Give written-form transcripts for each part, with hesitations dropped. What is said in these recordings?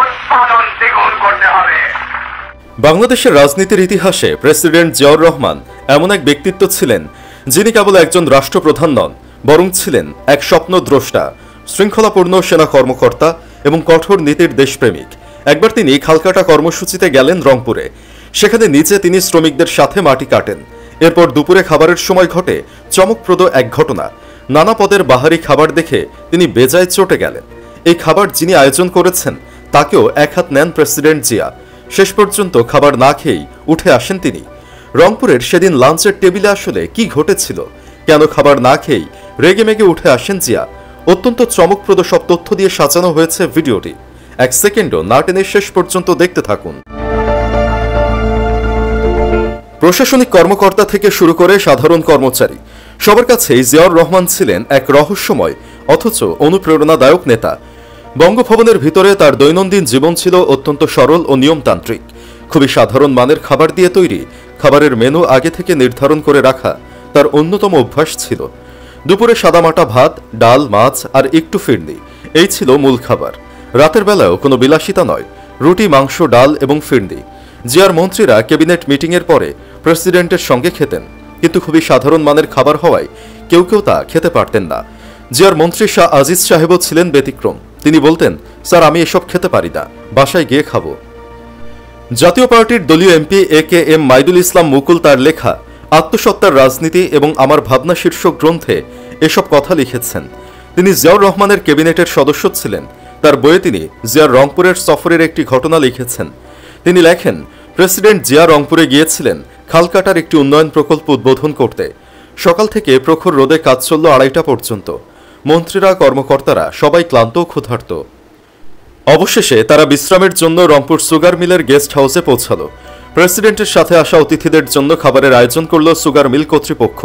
উৎপাদন দ্বিগুণ করতে হবে। বাংলাদেশের রাজনীতির ইতিহাসে প্রেসিডেন্ট জিয়াউর রহমান এমন এক ব্যক্তিত্ব ছিলেন যিনি কেবল একজন রাষ্ট্রপ্রধান নন, বরং ছিলেন এক স্বপ্নদ্রষ্টা, শৃঙ্খলাপূর্ণ সেনা কর্মকর্তা এবং কঠোর নীতির দেশপ্রেমিক। একবার তিনি খালকাটা কর্মসূচিতে গেলেন রংপুরে। সেখানে নিচে তিনি শ্রমিকদের সাথে মাটি কাটেন। এরপর দুপুরে খাবারের সময় ঘটে চমকপ্রদ এক ঘটনা। নানা পদের বাহারি খাবার দেখে তিনি বেজায় চটে গেলেন। এই খাবার যিনি আয়োজন করেছেন তাকেও এক হাত নেন প্রেসিডেন্ট জিয়া। শেষ পর্যন্ত খাবার না খেয়েই উঠে আসেন তিনি। রংপুরের সেদিন লাঞ্চের টেবিলে আসলে কি ঘটেছিল, কেন খাবার না খেয়েই রেগেমেগে উঠে আসেন জিয়া? অত্যন্ত চমকপ্রদ সব তথ্য দিয়ে সাজানো হয়েছে ভিডিওটি। এক সেকেন্ডও না টেনে শেষ পর্যন্ত দেখতে থাকুন। প্রশাসনিক কর্মকর্তা থেকে শুরু করে সাধারণ কর্মচারী সবার কাছেই জিয়াউর রহমান ছিলেন এক রহস্যময় অথচ অনুপ্রেরণাদায়ক নেতা। বঙ্গভবনের ভিতরে তার দৈনন্দিন জীবন ছিল অত্যন্ত সরল ও নিয়মতান্ত্রিক। খুবই সাধারণ মানের খাবার দিয়ে তৈরি খাবারের মেনু আগে থেকে নির্ধারণ করে রাখা তার অন্যতম অভ্যাস ছিল। দুপুরে সাদামাটা ভাত, ডাল, মাছ আর একটু ফিরনি, এই ছিল মূল খাবার। রাতের বেলায়ও কোনো বিলাসিতা নয়, রুটি, মাংস, ডাল এবং ফিরনি। জিয়ার মন্ত্রীরা ক্যাবিনেট মিটিংয়ের পরে প্রেসিডেন্টের সঙ্গে খেতেন, কিন্তু খুবই সাধারণ মানের খাবার হওয়ায় কেউ কেউ তা খেতে পারতেন না। জিয়ার মন্ত্রী শাহ আজিজ সাহেবও ছিলেন ব্যতিক্রম। তিনি বলতেন, স্যার আমি এসব খেতে পারি না, বাসায় গিয়ে খাবো। জাতীয় পার্টির দলীয় এমপি AKM মাইদুল ইসলাম মুকুল তার লেখা আত্মসত্তার রাজনীতি এবং আমার ভাবনা শীর্ষক গ্রন্থে এসব কথা লিখেছেন। তিনি জিয়াউর রহমানের ক্যাবিনেটের সদস্য ছিলেন। তার বইয়ে তিনি জিয়ার রংপুরের সফরের একটি ঘটনা লিখেছেন। তিনি লেখেন, প্রেসিডেন্ট জিয়া রংপুরে গিয়েছিলেন খালকাটার একটি উন্নয়ন প্রকল্প উদ্বোধন করতে। সকাল থেকে প্রখর রোদে কাজ চলল 2:30টা পর্যন্ত। মন্ত্রীরা, কর্মকর্তারা সবাই ক্লান্ত ও ক্ষুধার্ত। অবশেষে তারা বিশ্রামের জন্য রংপুর সুগার মিলের গেস্ট হাউসে পৌঁছালো। প্রেসিডেন্টের সাথে আসা অতিথিদের জন্য খাবারের আয়োজন করল সুগার মিল কর্তৃপক্ষ।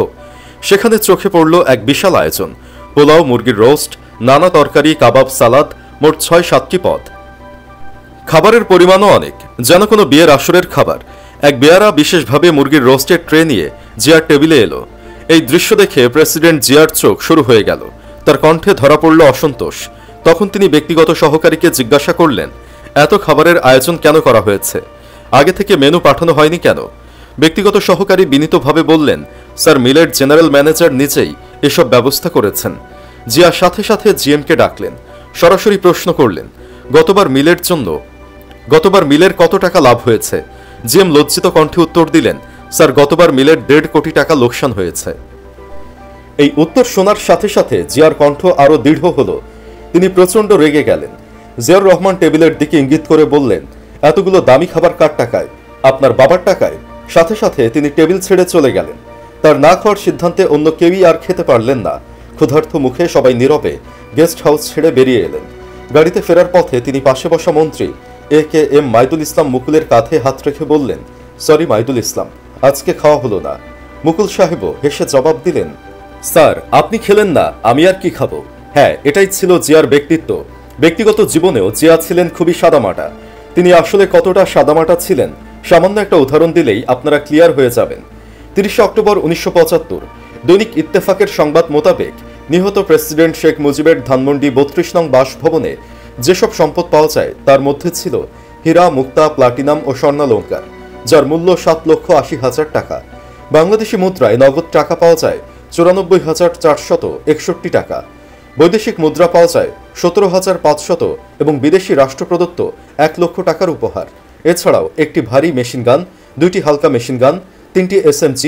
সেখানে চোখে পড়ল এক বিশাল আয়োজন: পোলাও, মুরগির রোস্ট, নানা তরকারি, কাবাব, সালাদ, মোট 6-7টি পদ। খাবারের পরিমাণও অনেক, যেন কোনো বিয়ের আসরের খাবার। এক বেয়ারা বিশেষভাবে মুরগির রোস্টের ট্রে নিয়ে জিয়ার টেবিলে এলো। এই দৃশ্য দেখে প্রেসিডেন্ট জিয়ার চোখ শুরু হয়ে গেল। তার কণ্ঠে ধরা পড়ল অসন্তোষ। তখন তিনি ব্যক্তিগত সহকারীকে জিজ্ঞাসা করলেন, এত খাবারের আয়োজন কেন করা হয়েছে? আগে থেকে মেনু পাঠানো হয়নি কেন? ব্যক্তিগত সহকারী বিনীতভাবে বললেন, স্যার মিলের জেনারেল ম্যানেজার নিজেই এসব ব্যবস্থা করেছেন। জিয়া সাথে সাথে জিএমকে ডাকলেন, সরাসরি প্রশ্ন করলেন, গতবার মিলের কত টাকা লাভ হয়েছে? জিএম লজ্জিত কণ্ঠে উত্তর দিলেন, স্যার গতবার মিলের 1.5 কোটি টাকা লোকসান হয়েছে। এই উত্তর শোনার সাথে সাথে জিয়ার কণ্ঠ আরো দৃঢ় হলো। তিনি প্রচন্ড রেগে গেলেন। জিয়াউর রহমান টেবিলের দিকে ইঙ্গিত করে বললেন, এতগুলো দামি খাবার কার টাকায়? আপনার বাবার টাকায়? সাথে সাথে তিনি টেবিল ছেড়ে চলে গেলেন। তার না খাওয়ার সিদ্ধান্তে অন্য কেউই আর খেতে পারলেন না। ক্ষুধার্ত মুখে সবাই নীরবে গেস্ট হাউস ছেড়ে বেরিয়ে এলেন। গাড়িতে ফেরার পথে তিনি পাশে বসা মন্ত্রী AKM মাইদুল ইসলাম মুকুলের কাঁধে হাত রেখে বললেন, সরি মাইদুল ইসলাম, আজকে খাওয়া হলো না। মুকুল সাহেবও হেসে জবাব দিলেন, স্যার আপনি খেলেন না, আমি আর কি খাবো? হ্যাঁ, এটাই ছিল জিয়ার ব্যক্তিত্ব। ব্যক্তিগত জীবনেও জিয়া ছিলেন খুবই সাদামাটা। তিনি আসলে কতটা সাদামাটা ছিলেন সামান্য একটা উদাহরণ দিলেই আপনারা ক্লিয়ার হয়ে যাবেন। 30 অক্টোবর 1975 দৈনিক ইত্তেফাকের সংবাদ মোতাবেক নিহত প্রেসিডেন্ট শেখ মুজিবের ধানমন্ডি 32 নং বাসভবনে যেসব সম্পদ পাওয়া যায় তার মধ্যে ছিল হীরা, মুক্তা, প্লাটিনাম ও স্বর্ণালঙ্কার, যার মূল্য 7,80,000 টাকা। বাংলাদেশি মুদ্রায় নগদ টাকা পাওয়া যায় 94,461 টাকা। বৈদেশিক মুদ্রা পাওয়া যায় 17,500 এবং বিদেশি রাষ্ট্রপ্রদত্ত 1 লক্ষ টাকার উপহার। এছাড়াও একটি ভারী মেশিন গান, 2টি হালকা মেশিন গান, 3টি SMG,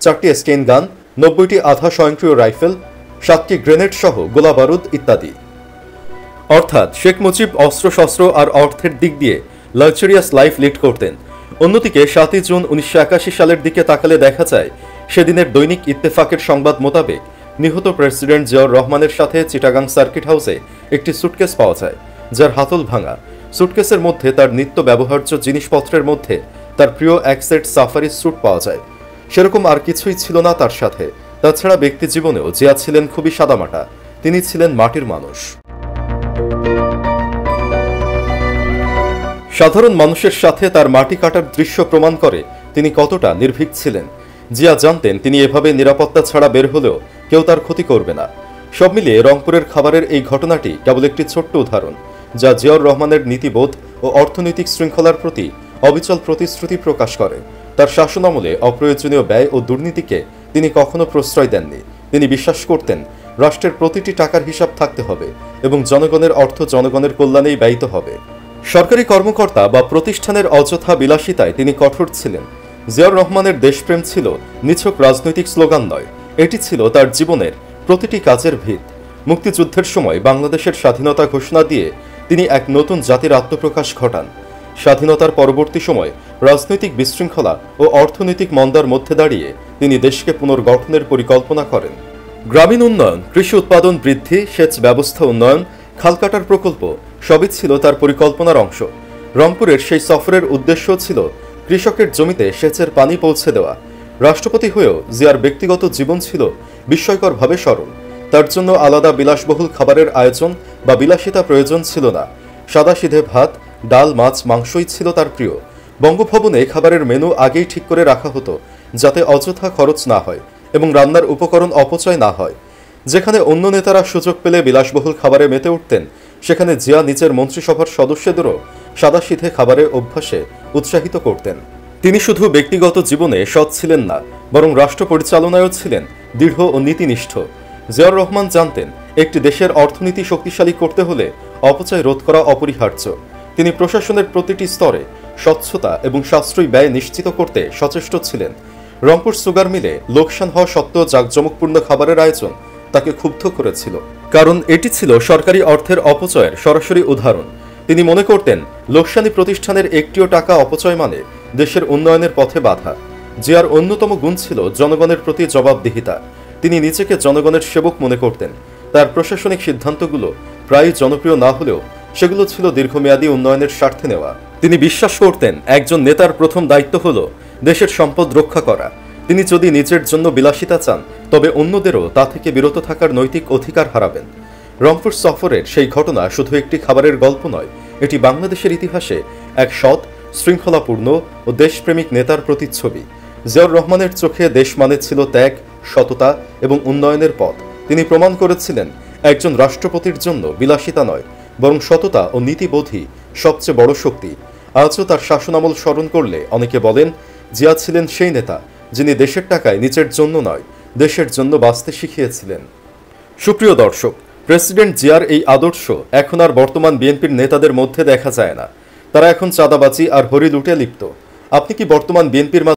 4টি স্টেইন গান, 90টি আধা স্বয়ংক্রিয় রাইফেল, 7টি গ্রেনেড সহ গোলা বারুদ ইত্যাদি। অর্থাৎ শেখ মুজিব অস্ত্রশস্ত্র আর অর্থের দিক দিয়ে লাক্সারিয়াস লাইফ লিড করতেন। অন্যদিকে 7ই জুন 1981 সালের দিকে তাকালে দেখা যায় সেদিনের দৈনিক ইত্তেফাকের সংবাদ মোতাবেক নিহত প্রেসিডেন্ট জিয়াউর রহমানের সাথে চিটাগাং সার্কিট হাউসে একটি সুটকেস পাওয়া যায়, যার হাতল ভাঙা। সুটকেসের মধ্যে তার নিত্য ব্যবহার্য জিনিসপত্রের মধ্যে তার প্রিয় এক সেট সাফারি স্যুট পাওয়া যায়। সেরকম আর কিছুই ছিল না তার সাথে। তাছাড়া ব্যক্তি জীবনেও জিয়া ছিলেন খুবই সাদামাটা। তিনি ছিলেন মাটির মানুষ। সাধারণ মানুষের সাথে তার মাটি কাটার দৃশ্য প্রমাণ করে তিনি কতটা নির্ভীক ছিলেন। জিয়া জানতেন তিনি এভাবে নিরাপত্তা ছাড়া বের হলেও কেউ তার ক্ষতি করবে না। সব মিলিয়ে রংপুরের খাবারের এই ঘটনাটি কেবল একটি ছোট্ট উদাহরণ, যা জিয়াউর রহমানের নীতিবোধ ও অর্থনৈতিক শৃঙ্খলার প্রতি অবিচল প্রতিশ্রুতি প্রকাশ করে। তার শাসনামলে অপ্রয়োজনীয় ব্যয় ও দুর্নীতিকে তিনি কখনো প্রশ্রয় দেননি। তিনি বিশ্বাস করতেন রাষ্ট্রের প্রতিটি টাকার হিসাব থাকতে হবে এবং জনগণের অর্থ জনগণের কল্যাণেই ব্যয়িত হবে। সরকারি কর্মকর্তা বা প্রতিষ্ঠানের অযথা বিলাসিতায় তিনি কঠোর ছিলেন। জিয়াউর রহমানের দেশপ্রেম ছিল নিছক রাজনৈতিক স্লোগান নয়, এটি ছিল তার জীবনের প্রতিটি কাজের ভিত। মুক্তিযুদ্ধের সময় বাংলাদেশের স্বাধীনতা ঘোষণা দিয়ে তিনি এক নতুন জাতির আত্মপ্রকাশ ঘটান। স্বাধীনতার পরবর্তী সময় রাজনৈতিক বিশৃঙ্খলা ও অর্থনৈতিক মন্দার মধ্যে দাঁড়িয়ে তিনি দেশকে পুনর্গঠনের পরিকল্পনা করেন। গ্রামীণ উন্নয়ন, কৃষি উৎপাদন বৃদ্ধি, সেচ ব্যবস্থা উন্নয়ন, খাল কাটার প্রকল্প সবই ছিল তার পরিকল্পনার অংশ। রংপুরের সেই সফরের উদ্দেশ্য ছিল কৃষকের জমিতে সেচের পানি পৌঁছে দেওয়া। রাষ্ট্রপতি হয়েও জিয়ার ব্যক্তিগত জীবন ছিল বিস্ময়করভাবে সরল। তার জন্য আলাদা বিলাসবহুল খাবারের আয়োজন বা বিলাসিতা প্রয়োজন ছিল না। সাদাসিধে ভাত, ডাল, মাছ, মাংসই ছিল তার প্রিয়। বঙ্গভবনে খাবারের মেনু আগেই ঠিক করে রাখা হতো, যাতে অযথা খরচ না হয় এবং রান্নার উপকরণ অপচয় না হয়। যেখানে অন্য নেতারা সুযোগ পেলে বিলাসবহুল খাবারে মেতে উঠতেন, সেখানে জিয়া নিজের মন্ত্রিসভার সদস্যদেরও সাদাসিধে খাবারের অভ্যাসে উৎসাহিত করতেন। তিনি শুধু ব্যক্তিগত জীবনে সৎ ছিলেন না, বরং রাষ্ট্র পরিচালনায়ও ছিলেন দৃঢ় ও নীতিনিষ্ঠ। জিয়াউর রহমান জানতেন একটি দেশের অর্থনীতি শক্তিশালী করতে হলে অপচয় রোধ করা অপরিহার্য। তিনি প্রশাসনের প্রতিটি স্তরে স্বচ্ছতা এবং সাশ্রয়ী ব্যয় নিশ্চিত করতে সচেষ্ট ছিলেন। রংপুর সুগার মিলে লোকসান হওয়া সত্ত্বেও জাঁকজমকপূর্ণ খাবারের আয়োজন তাকে ক্ষুব্ধ করেছিল, কারণ এটি ছিল সরকারি অর্থের অপচয়ের সরাসরি উদাহরণ। তিনি মনে করতেন লোকসানি প্রতিষ্ঠানের একটিও টাকা অপচয় মানে দেশের উন্নয়নের পথে বাধা। জিয়ার অন্যতম গুণ ছিল জনগণের প্রতি জবাবদিহিতা। তিনি নিজেকে জনগণের সেবক মনে করতেন। তার প্রশাসনিক সিদ্ধান্তগুলো প্রায় জনপ্রিয় না হলেও সেগুলো ছিল দীর্ঘমেয়াদী উন্নয়নের স্বার্থে নেওয়া। তিনি বিশ্বাস করতেন একজন নেতার প্রথম দায়িত্ব হল দেশের সম্পদ রক্ষা করা। তিনি যদি নিজের জন্য বিলাসিতা চান, তবে অন্যদেরও তা থেকে বিরত থাকার নৈতিক অধিকার হারাবেন। রংপুর সফরের সেই ঘটনা শুধু একটি খাবারের গল্প নয়, এটি বাংলাদেশের ইতিহাসে এক সৎ, শৃঙ্খলাপূর্ণ ও দেশপ্রেমিক নেতার প্রতিচ্ছবি। জিয়াউর রহমানের চোখে দেশ মানে ছিল ত্যাগ, সততা এবং উন্নয়নের পথ। তিনি প্রমাণ করেছিলেন একজন রাষ্ট্রপতির জন্য বিলাসিতা নয়, বরং সততা ও নীতিবোধই সবচেয়ে বড় শক্তি। আজও তার শাসনামল স্মরণ করলে অনেকে বলেন জিয়া ছিলেন সেই নেতা যিনি দেশের টাকায় নিজের জন্য নয়, দেশের জন্য বাঁচতে শিখিয়েছিলেন। সুপ্রিয় দর্শক, প্রেসিডেন্ট জিয়ার এই আদর্শ এখন আর বর্তমান বিএনপির নেতাদের মধ্যে দেখা যায় না। তারা এখন চাঁদাবাজি আর হরিলুটে লিপ্ত। আপনি কি বর্তমান বিএনপির